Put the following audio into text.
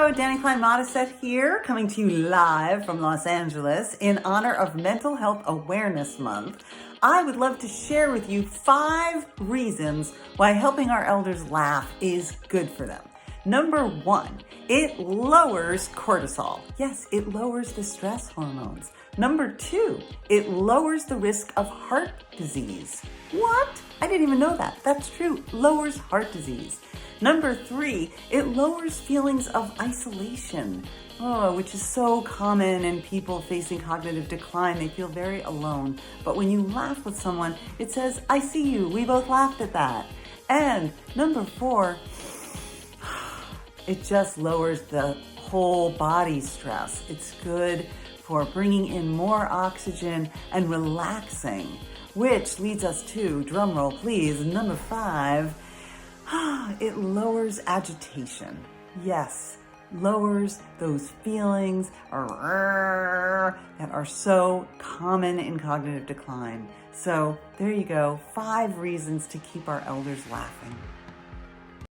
Hello, Danny Klein Modisette here, coming to you live from Los Angeles in honor of Mental Health Awareness Month. I would love to share with you 5 reasons why helping our elders laugh is good for them. Number 1, it lowers cortisol. Yes, it lowers the stress hormones. Number 2, it lowers the risk of heart disease. What? I didn't even know that. That's true. Lowers heart disease. Number 3, it lowers feelings of isolation, which is so common in people facing cognitive decline. They feel very alone. But when you laugh with someone, it says, I see you. We both laughed at that. And number 4, it just lowers the whole body stress. It's good for bringing in more oxygen and relaxing, which leads us to, drumroll please, number 5, it lowers agitation. Yes, lowers those feelings that are so common in cognitive decline. So there you go, 5 reasons to keep our elders laughing.